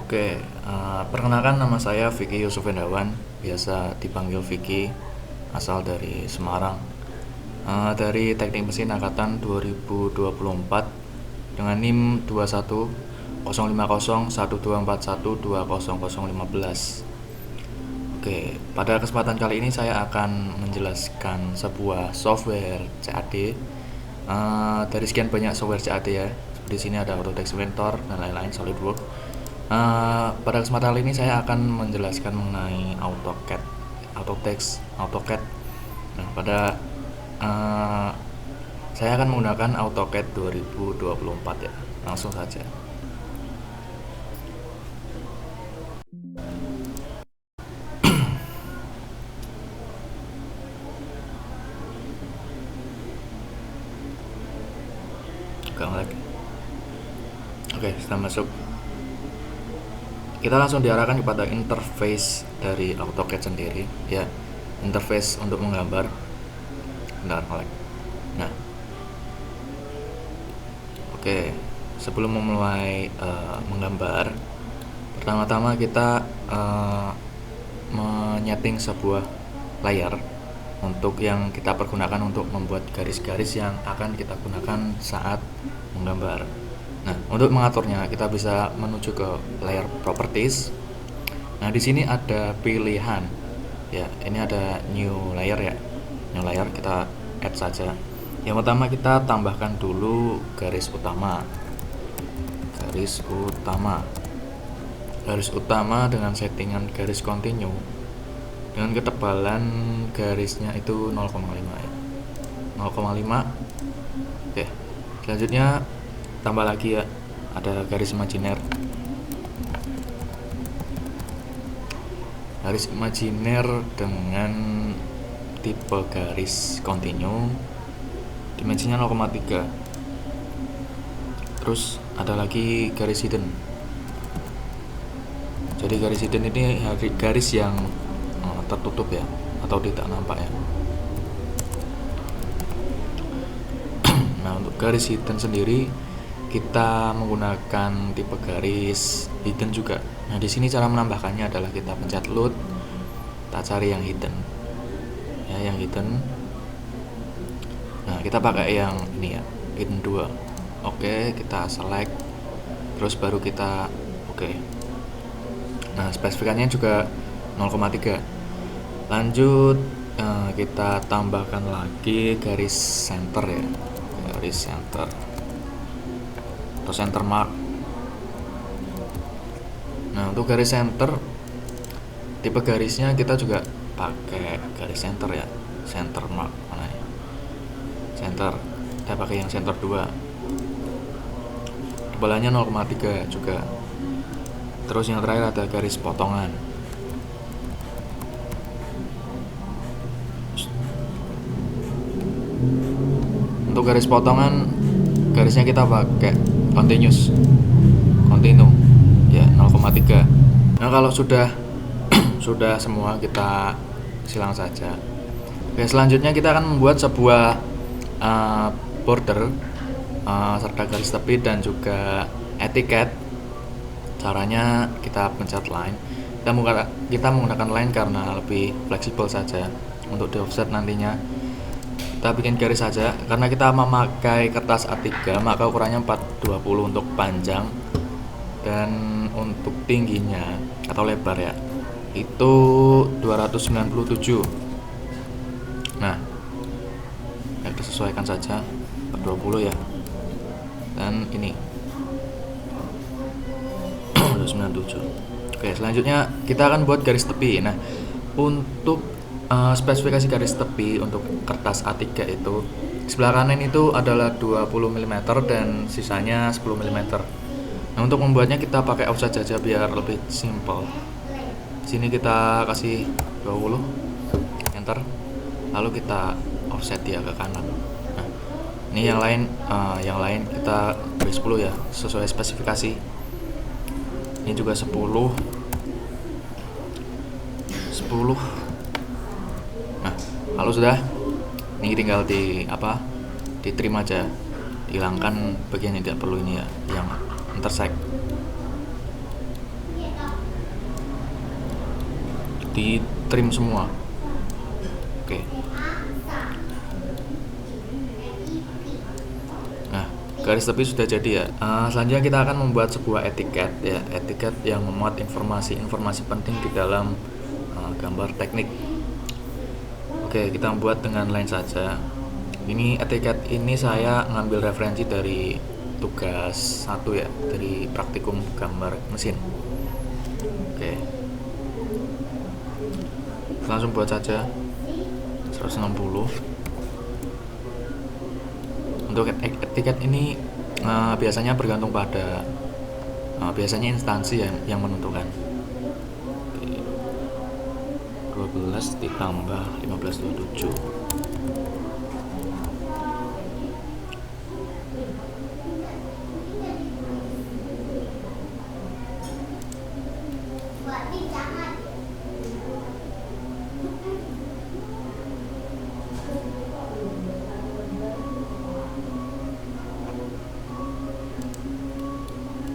Oke, perkenalkan nama saya Vicky Yusuf Endawan, biasa dipanggil Vicky, asal dari Semarang. Dari Teknik Mesin Angkatan 2024 dengan NIM 21 Oke, pada kesempatan kali ini saya akan menjelaskan sebuah software CAD. Dari sekian banyak software CAD ya, di sini ada Autodesk Inventor dan lain-lain, SolidWorks. Pada kesempatan kali ini saya akan menjelaskan mengenai AutoCAD, AutoCAD. Nah, uh, saya akan menggunakan AutoCAD 2024 ya. Langsung saja. Oke, setelah masuk, kita langsung diarahkan kepada interface dari AutoCAD sendiri ya. Interface untuk menggambar. Bentar, nah, oke, sebelum memulai menggambar, pertama-tama kita menyeting sebuah layar untuk yang kita pergunakan untuk membuat garis-garis yang akan kita gunakan saat menggambar. Nah, untuk mengaturnya kita bisa menuju ke layer properties. Nah, di sini ada pilihan. Ya, ini ada new layer ya. New layer kita add saja. Yang pertama kita tambahkan dulu garis utama. Garis utama dengan settingan garis continue dengan ketebalan garisnya itu 0,5 ya. 0,5. Oke. Selanjutnya tambah lagi ya, ada garis imajiner dengan tipe garis continue, dimensinya 0,3. terus ada lagi garis hidden. Jadi garis hidden ini garis yang tertutup ya, atau tidak nampak ya. Nah, untuk garis hidden sendiri kita menggunakan tipe garis hidden juga. Nah, di sini cara menambahkannya adalah kita pencet load, kita cari yang hidden ya, yang hidden. Nah, kita pakai yang ini ya, hidden 2. Oke, kita select, terus baru kita oke. Nah, spesifikannya juga 0,3. Lanjut, kita tambahkan lagi garis center ya, garis center atau center mark. Nah, untuk garis center, tipe garisnya kita juga pakai garis center ya, center mark mana ya, center. Kita pakai yang center 2, tebalannya 0,3 juga. Terus yang terakhir ada garis potongan. Untuk garis potongan, garisnya kita pakai continue ya, 0,3. Nah, kalau sudah sudah semua, kita silang saja. Oke, selanjutnya kita akan membuat sebuah border serta garis tepi dan juga etiket. Caranya kita pencet line. Kita menggunakan line karena lebih fleksibel saja. Untuk di offset nantinya kita bikin garis saja, karena kita memakai kertas A3, maka ukurannya 420 untuk panjang, dan untuk tingginya atau lebar ya itu 297. Nah, kita sesuaikan saja 420 ya, dan ini 297. Oke, selanjutnya kita akan buat garis tepi. Nah, untuk spesifikasi garis tepi untuk kertas A3 itu, sebelah kanan itu adalah 20 mm dan sisanya 10 mm. Nah, untuk membuatnya kita pakai offset saja biar lebih simple. Sini kita kasih 20, enter, lalu kita offset dia ke kanan. Nah, ini yang lain kita beri 10 ya, sesuai spesifikasi. Ini juga 10. Nah, kalau sudah, ini tinggal ditrim aja, dihilangkan bagian yang tidak perlu ini ya, yang intersect. di trim semua. Oke. Nah, garis tepi sudah jadi ya. Selanjutnya kita akan membuat sebuah etiket ya, etiket yang memuat informasi-informasi penting di dalam gambar teknik. Oke, kita buat dengan line saja. Ini etiket ini saya ngambil referensi dari tugas 1 ya, dari praktikum gambar mesin. Oke, langsung buat saja 160. Untuk etiket ini biasanya bergantung pada biasanya instansi yang menentukan. 12 ditambah 1527.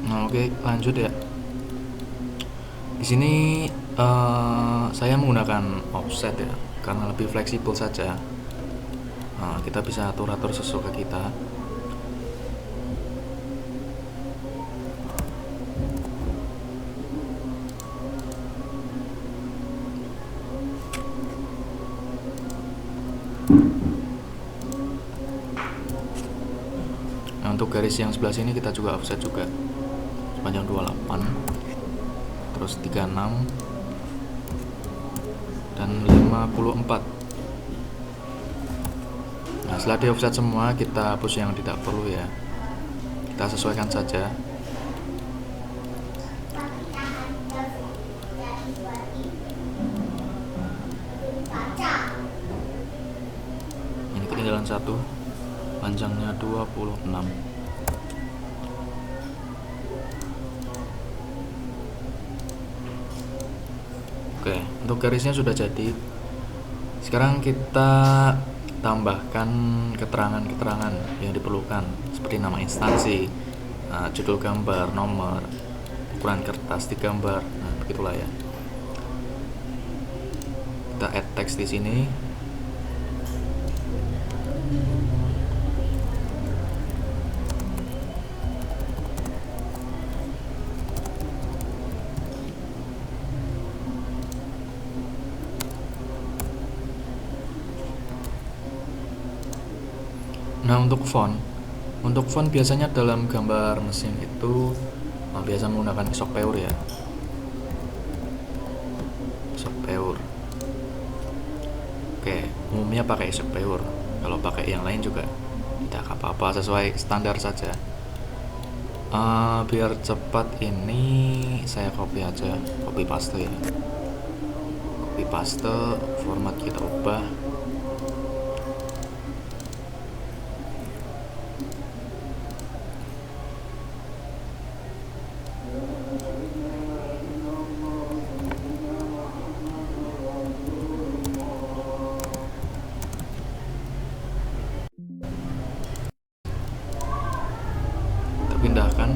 Nah, oke, lanjut ya. Di sini saya menggunakan offset ya, karena lebih fleksibel saja. Kita bisa atur-atur sesuka kita. Nah, untuk garis yang sebelah sini kita juga offset juga, sepanjang 28, terus 36 dan 54. Nah, setelah di offset semua, kita hapus yang tidak perlu ya, kita sesuaikan saja. Ini ketinggalan 1, panjangnya 26. Oke, untuk garisnya sudah jadi. Sekarang kita tambahkan keterangan-keterangan yang diperlukan, seperti nama instansi, judul gambar, nomor, ukuran kertas di gambar. Nah, begitulah ya. Kita add text di sini. Nah, untuk font biasanya dalam gambar mesin itu biasa menggunakan Isopeur ya. Isopeur. Oke, umumnya pakai Isopeur. Kalau pakai yang lain juga tidak apa-apa, sesuai standar saja. Biar cepat ini saya copy aja, copy paste ya. Copy paste, format kita ubah. Kita pindahkan.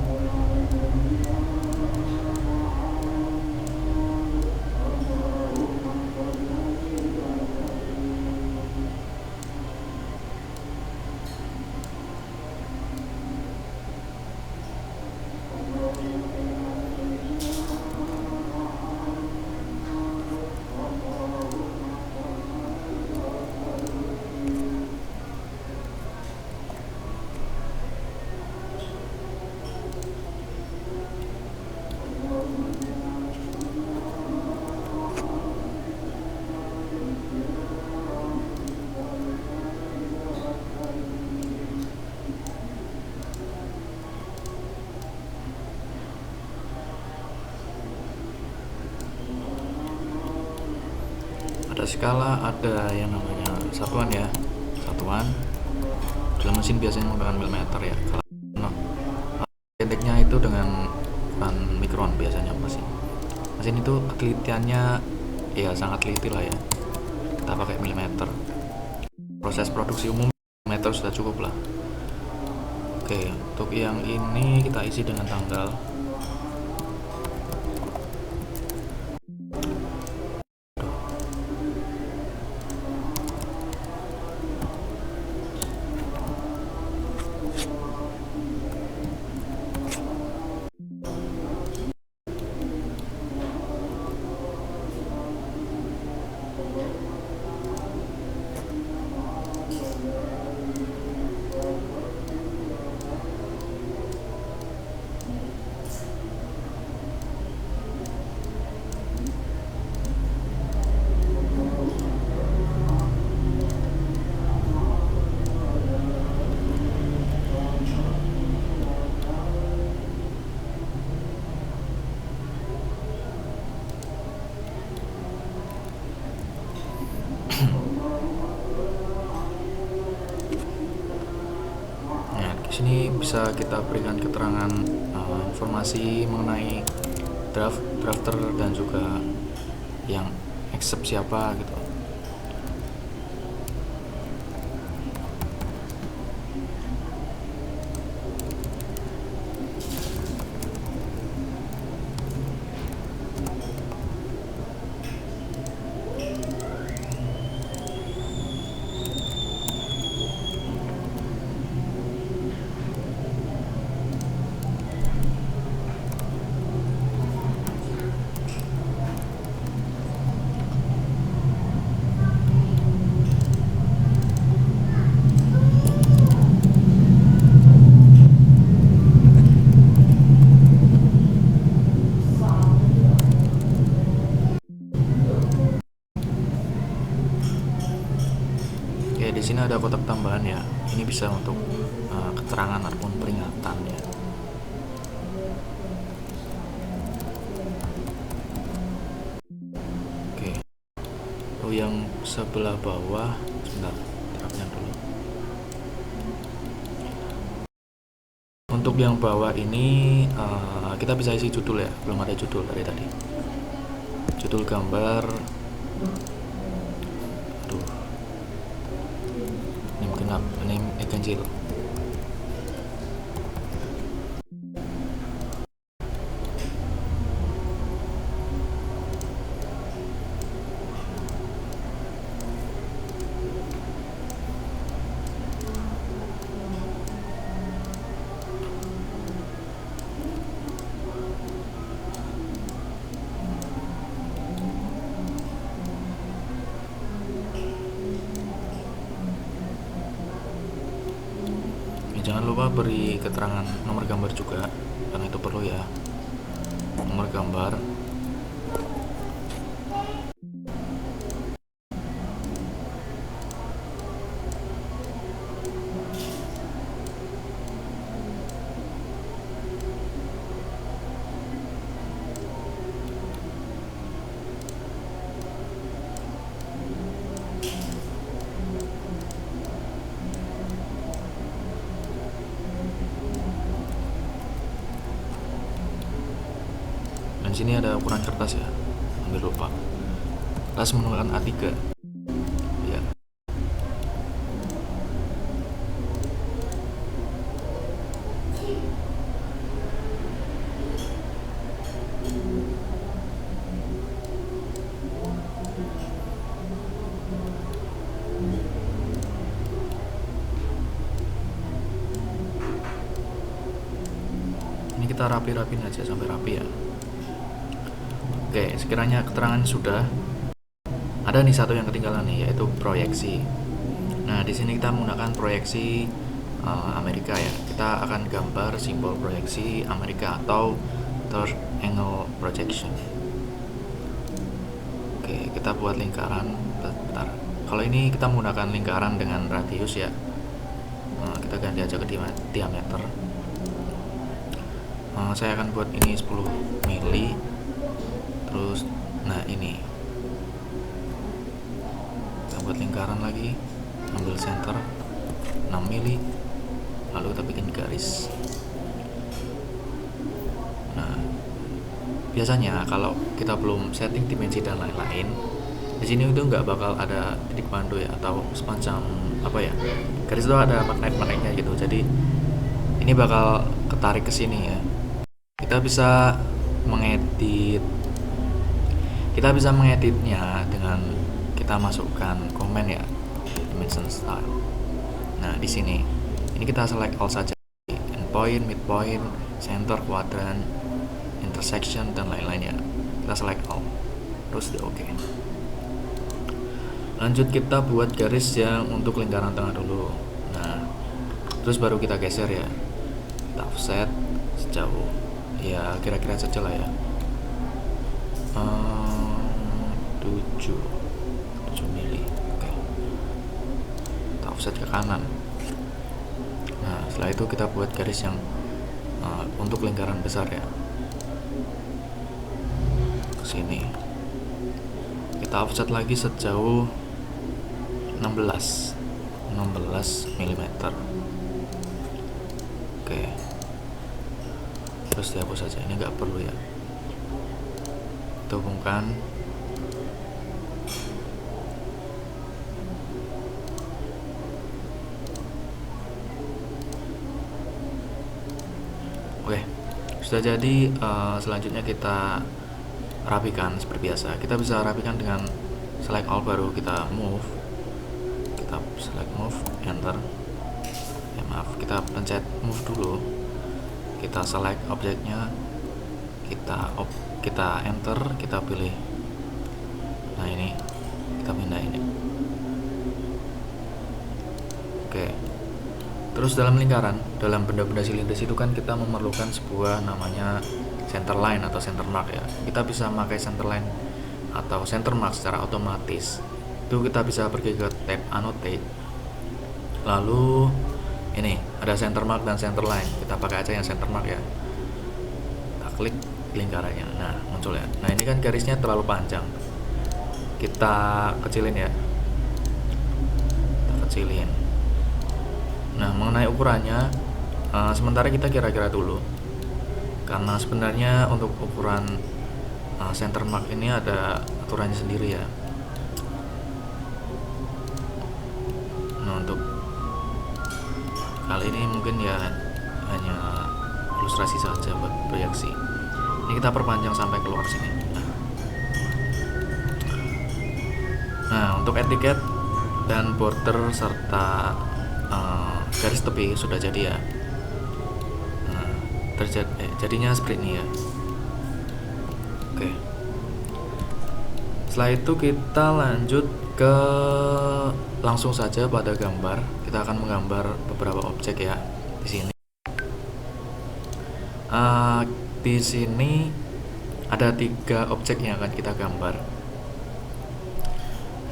Ada skala, ada yang namanya satuan ya, satuan. Dalam mesin biasanya menggunakan milimeter ya. Kalau titiknya itu dengan ukuran mikron biasanya mesin itu ketelitiannya ya sangat teliti lah ya, kita pakai milimeter. Proses produksi umum milimeter sudah cukup lah. Oke, untuk yang ini kita isi dengan tanggal. bisa kita berikan keterangan informasi mengenai drafter dan juga yang accept siapa gitu. Ya, di sini ada kotak tambahan ya. Ini bisa untuk keterangan ataupun peringatan ya. Oke. Oh, yang sebelah bawah, sebentar, terapnya dulu. Untuk yang bawah ini kita bisa isi judul ya. Belum ada judul dari tadi. Judul gambar. Aduh. Name genap, name ganjil. Jangan lupa beri keterangan nomor gambar juga, karena itu perlu ya. Nomor gambar. Dan sini ada ukuran kertas ya, hampir lupa. Kertas menggunakan A3 ya. Ini kita rapi-rapin aja sampai rapi ya. Oke, sekiranya keterangan sudah, ada nih satu yang ketinggalan nih, yaitu proyeksi. Nah, di sini kita menggunakan proyeksi Amerika ya. Kita akan gambar simbol proyeksi Amerika atau third angle projection. Oke, kita buat lingkaran. Bentar. Kalau ini kita menggunakan lingkaran dengan radius ya. Kita ganti aja ke diameter. Saya akan buat ini 10 mili. Terus, nah ini kita buat lingkaran lagi, ambil center 6 mili, lalu kita bikin garis. Nah, biasanya kalau kita belum setting dimensi dan lain-lain, di sini itu nggak bakal ada titik pandu ya, atau semacam apa ya, garis itu ada magnet-magnetnya gitu. Jadi ini bakal ketarik ke sini ya. Kita bisa mengeditnya dengan kita masukkan komen ya, dimension style. Nah, di sini ini kita select all saja, endpoint, midpoint, center, quadrant, intersection dan lain-lain ya. Kita select all, terus di OK. Lanjut kita buat garis yang untuk lingkaran tengah dulu. Nah, terus baru kita geser ya. Kita offset sejauh ya kira-kira saja lah ya. 7 mili. Oke. Kita offset ke kanan. Nah, setelah itu kita buat garis yang untuk lingkaran besar ya. Ke sini. Kita offset lagi sejauh 16 mm. Oke, terus dihapus saja, ini nggak perlu ya. Kita hubungkan. Oke, sudah jadi. Selanjutnya kita rapikan seperti biasa. Kita bisa rapikan dengan select all, baru kita move. Kita select move, enter. Maaf, kita pencet move dulu. Kita select objeknya, kita enter, kita pilih. Nah ini kita pindah ini. Oke. Terus dalam lingkaran, dalam benda-benda silindris itu kan kita memerlukan sebuah namanya center line atau center mark ya. Kita bisa memakai center line atau center mark secara otomatis. Itu kita bisa pergi ke tab annotate. Lalu ini ada center mark dan center line. Kita pakai aja yang center mark ya. Kita klik lingkarannya. Nah, muncul ya. Nah, ini kan garisnya terlalu panjang. Kita kecilin ya. Kita kecilin. Nah, mengenai ukurannya, sementara kita kira-kira dulu, karena sebenarnya untuk ukuran center mark ini ada aturannya sendiri ya. Nah, untuk kali ini mungkin ya hanya ilustrasi saja buat proyeksi. Ini kita perpanjang sampai keluar sini. Nah, untuk etiket dan border serta garis tepi sudah jadi ya. Nah, jadinya seperti ini ya. Oke. Setelah itu kita lanjut ke langsung saja pada gambar. Kita akan menggambar beberapa objek ya di sini. Di sini ada 3 objek yang akan kita gambar.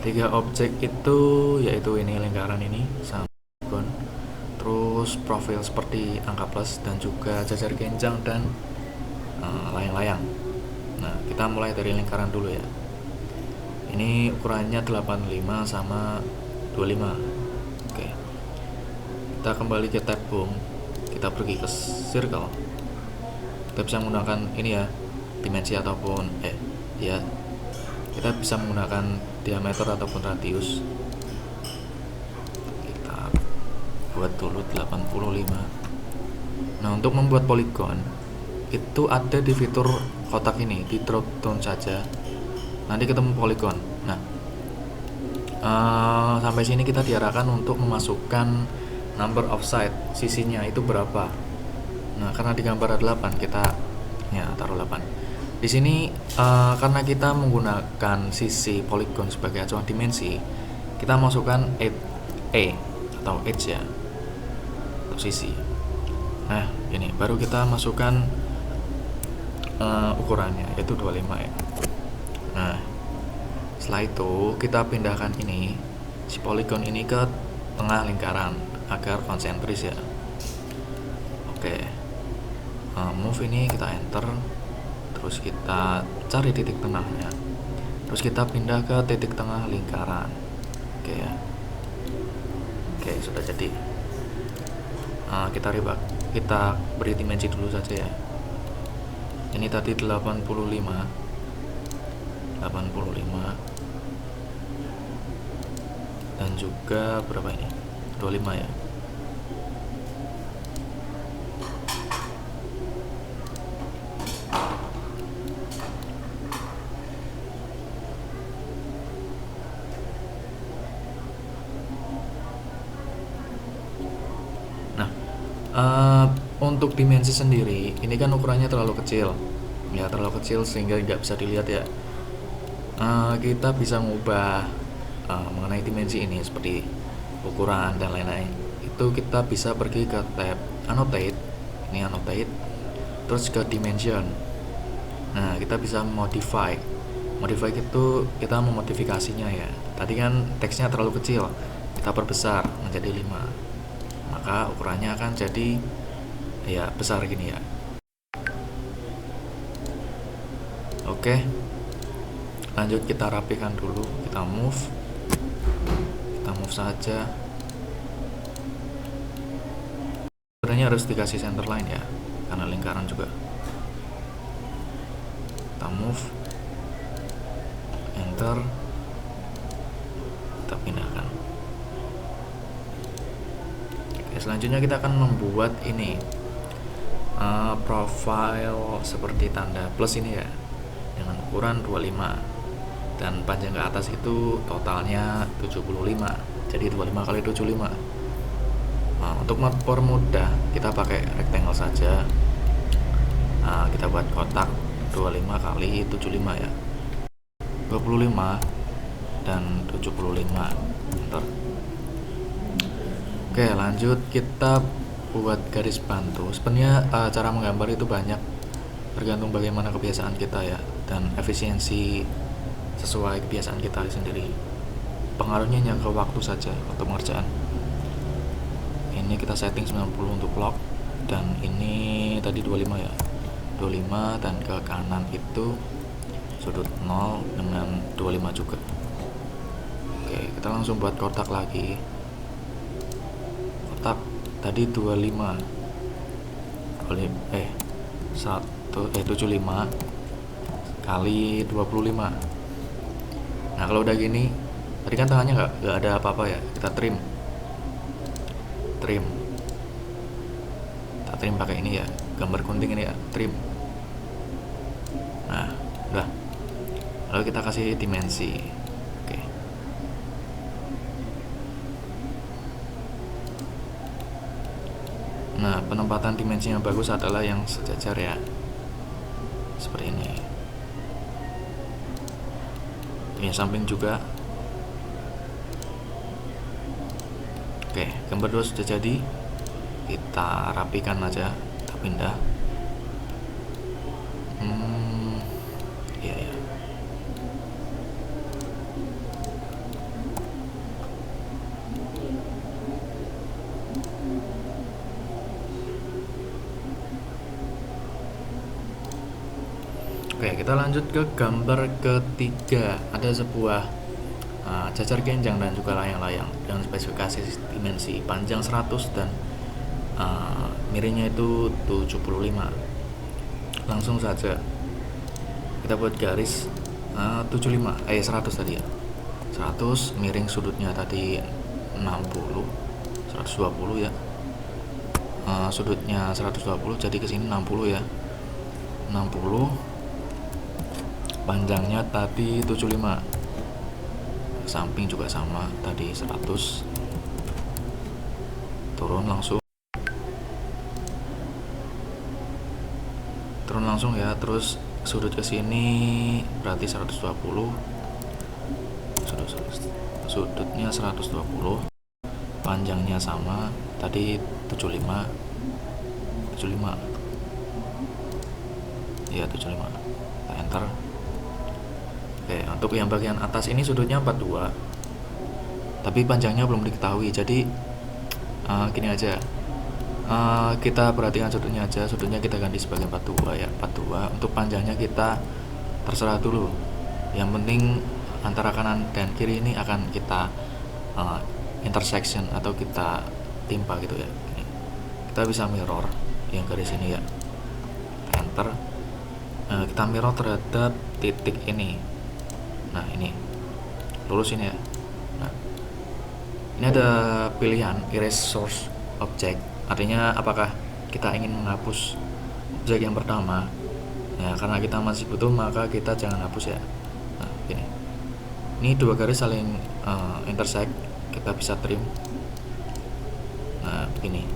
3 objek itu yaitu ini lingkaran ini sama polygon, terus profil seperti angka plus dan juga jajar genjang dan layang-layang. Nah, kita mulai dari lingkaran dulu ya. Ini ukurannya 85 sama 25. Oke. Kita kembali ke tab home. Kita pergi ke circle. Kita bisa menggunakan ini ya, dimensi ataupun ya. Kita bisa menggunakan diameter ataupun radius. Kita buat dulu 85. Nah, untuk membuat poligon itu ada di fitur kotak ini, di drop down saja. Nanti ketemu poligon. Nah, sampai sini kita diarahkan untuk memasukkan number of side, sisinya itu berapa. Nah, karena di gambar ada 8, kita ya taruh 8. Di sini karena kita menggunakan sisi poligon sebagai acuan dimensi, kita masukkan atau edge ya, untuk sisi. Nah, ini baru kita masukkan ukurannya, yaitu 25 ya. Nah, setelah itu kita pindahkan ini, si poligon ini ke tengah lingkaran agar konsentris ya. Oke. Move ini kita enter, terus kita cari titik tengahnya, terus kita pindah ke titik tengah lingkaran. Oke ya. Oke, sudah jadi. Kita beri dimensi dulu saja ya. Ini tadi 85 dan juga berapa ini? 25 ya. Untuk dimensi sendiri, ini kan ukurannya terlalu kecil ya, terlalu kecil sehingga nggak bisa dilihat ya. Kita bisa mengubah mengenai dimensi ini seperti ukuran dan lain-lain. Itu kita bisa pergi ke tab annotate, ini annotate, terus ke dimension. Nah, kita bisa modify itu kita memodifikasinya ya. Tadi kan teksnya terlalu kecil, kita perbesar menjadi 5, maka ukurannya akan jadi ya besar gini ya. Oke, lanjut kita rapikan dulu. Kita move saja. Sebenarnya sebenarnya harus dikasih center line ya, karena lingkaran juga. Kita move, enter, kita pindahkan. Oke, selanjutnya kita akan membuat ini profile seperti tanda plus ini ya, dengan ukuran 25 dan panjang ke atas itu totalnya 75, jadi 25 kali 75. Untuk mempermudah kita pakai rectangle saja. Kita buat kotak 25 kali 75 ya, 25 dan 75. Enter. Oke, lanjut kita buat garis bantu. Sebenarnya cara menggambar itu banyak, tergantung bagaimana kebiasaan kita ya, dan efisiensi sesuai kebiasaan kita sendiri. Pengaruhnya hanya ke waktu saja untuk pengerjaan. Ini kita setting 90 untuk lock, dan ini tadi 25 ya, 25, dan ke kanan itu sudut 0 dengan 25 juga. Oke, kita langsung buat kotak lagi. Kotak tadi 25 75 kali 25. Nah, kalau udah gini, tadi kan tangannya nggak ada apa-apa ya, kita trim kita trim pakai ini ya, gambar gunting ini ya, trim. Nah, udah. Lalu kita kasih dimensi. Oke. Nah, penempatan dimensi yang bagus adalah yang sejajar ya, seperti ini. Ini samping juga. Oke, gambar 2 sudah jadi. Kita rapikan aja, kita pindah. Iya ya. Oke, kita lanjut ke gambar ketiga. Ada sebuah cacar genjang dan juga layang-layang dengan spesifikasi dimensi panjang 100 dan miringnya itu 75. Langsung saja kita buat garis 100 tadi ya, 100, miring sudutnya tadi 60, 120 ya, sudutnya 120, jadi kesini 60 ya, 60, panjangnya tadi 75, samping juga sama tadi 100, turun langsung ya. Terus sudut ke sini berarti 120, sudutnya 120, panjangnya sama tadi 75 ya, 75. Kita enter. Oke, untuk yang bagian atas ini sudutnya 42, tapi panjangnya belum diketahui, jadi gini aja, kita perhatikan sudutnya aja. Sudutnya kita ganti sebagai 42 ya, 42. Untuk panjangnya kita terserah dulu, yang penting antara kanan dan kiri ini akan kita intersection atau kita timpa gitu ya. Kita bisa mirror yang garis ini ya, enter. Kita mirror terhadap titik ini. Nah, ini lurus ini ya. Nah, ini ada pilihan erase source object, artinya apakah kita ingin menghapus objek yang pertama ya, karena kita masih butuh maka kita jangan hapus ya. Nah, ini dua garis saling intersect, kita bisa trim. Nah, begini.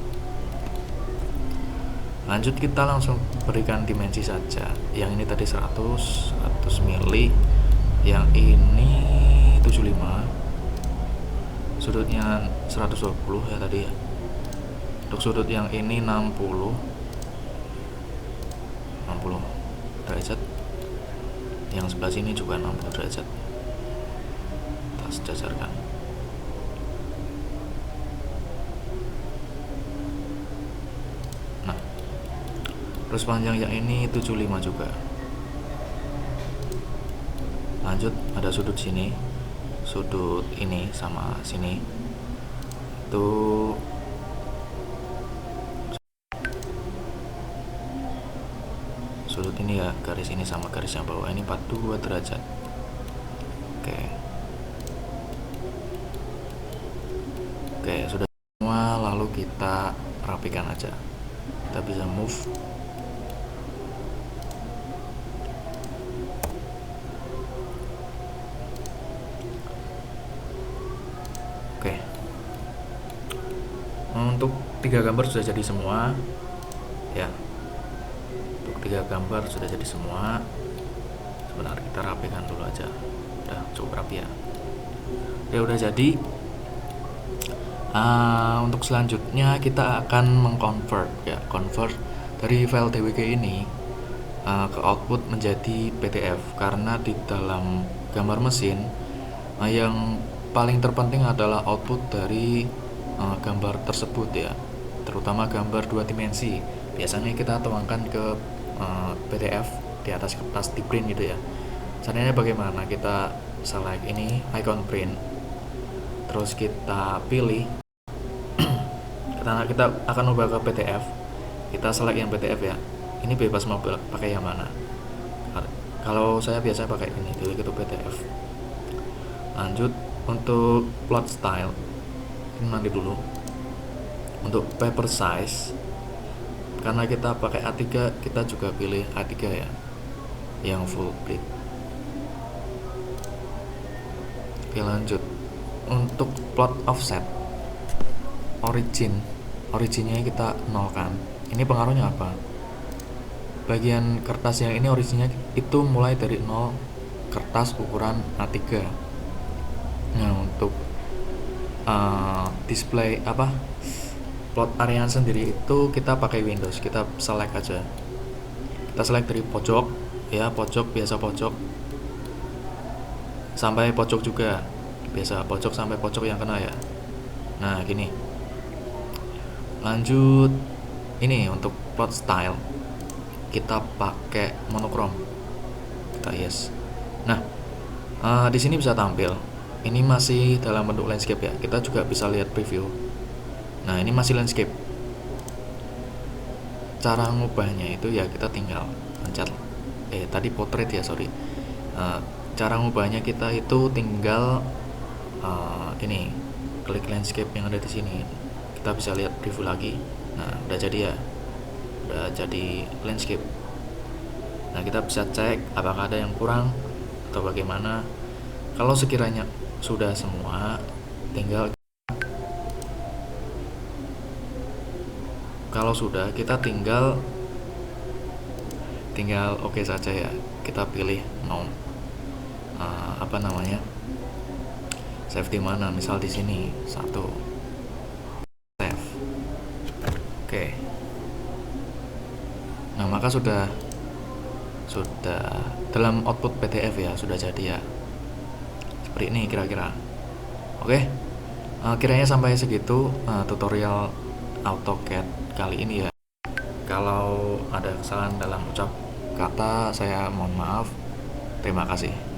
Lanjut kita langsung berikan dimensi saja. Yang ini tadi 100 mili, yang ini 75, sudutnya 120 ya tadi ya. Untuk sudut yang ini 60 derajat, yang sebelah sini juga 60 derajat. Kita sejajarkan. Nah, terus panjang yang ini 75 juga. Lanjut, ada sudut sini, sudut ini sama sini itu ini ya, garis ini sama garis yang bawah ini 42 derajat. Oke. Oke, sudah semua, lalu kita rapikan aja. Kita bisa move. Oke. Untuk 3 gambar sudah jadi semua. Ya. Untuk 3 gambar sudah jadi semua. Sebentar, kita rapikan dulu aja. Udah cukup rapi ya. Ya udah jadi. Untuk selanjutnya kita akan mengconvert ya, convert dari file DWG ini ke output menjadi PDF, karena di dalam gambar mesin yang paling terpenting adalah output dari gambar tersebut ya, terutama gambar 2 dimensi. Biasanya kita tuangkan ke PDF di atas kertas di print gitu ya. Caranya bagaimana? Kita select ini icon print, terus kita pilih kita akan ubah ke PDF. Kita select yang PDF ya, ini bebas mau pakai yang mana. Kalau saya biasa pakai ini, delete itu PDF. Lanjut untuk plot style, ini nanti dulu. Untuk paper size, karena kita pakai A3, kita juga pilih A3 ya, yang full print. Oke, lanjut untuk plot offset, originnya kita nolkan. Ini pengaruhnya apa? Bagian kertas yang ini originnya itu mulai dari 0 kertas ukuran A3. Nah, untuk display plot area sendiri itu kita pakai Windows, kita select aja. Kita select dari pojok ya, pojok biasa, pojok sampai pojok juga biasa, pojok sampai pojok yang kena ya. Nah gini. Lanjut ini untuk plot style kita pakai monokrom, kita yes. Nah di sini bisa tampil, ini masih dalam bentuk landscape ya, kita juga bisa lihat preview. Nah ini masih landscape. Cara ngubahnya itu ya kita tinggal pencet tadi portrait ya, sorry. Cara ngubahnya kita itu tinggal ini klik landscape yang ada di sini, kita bisa lihat preview lagi. Nah udah jadi ya, udah jadi landscape. Nah kita bisa cek apakah ada yang kurang atau bagaimana. Kalau sekiranya sudah semua, kalau sudah kita tinggal oke saja ya. Kita pilih mau save di mana, misal di sini save. Oke. Nah maka sudah dalam output PDF ya, sudah jadi ya, seperti ini kira-kira. Oke, kiranya sampai segitu tutorial AutoCAD kali ini ya. Kalau ada kesalahan dalam ucap kata, saya mohon maaf. Terima kasih.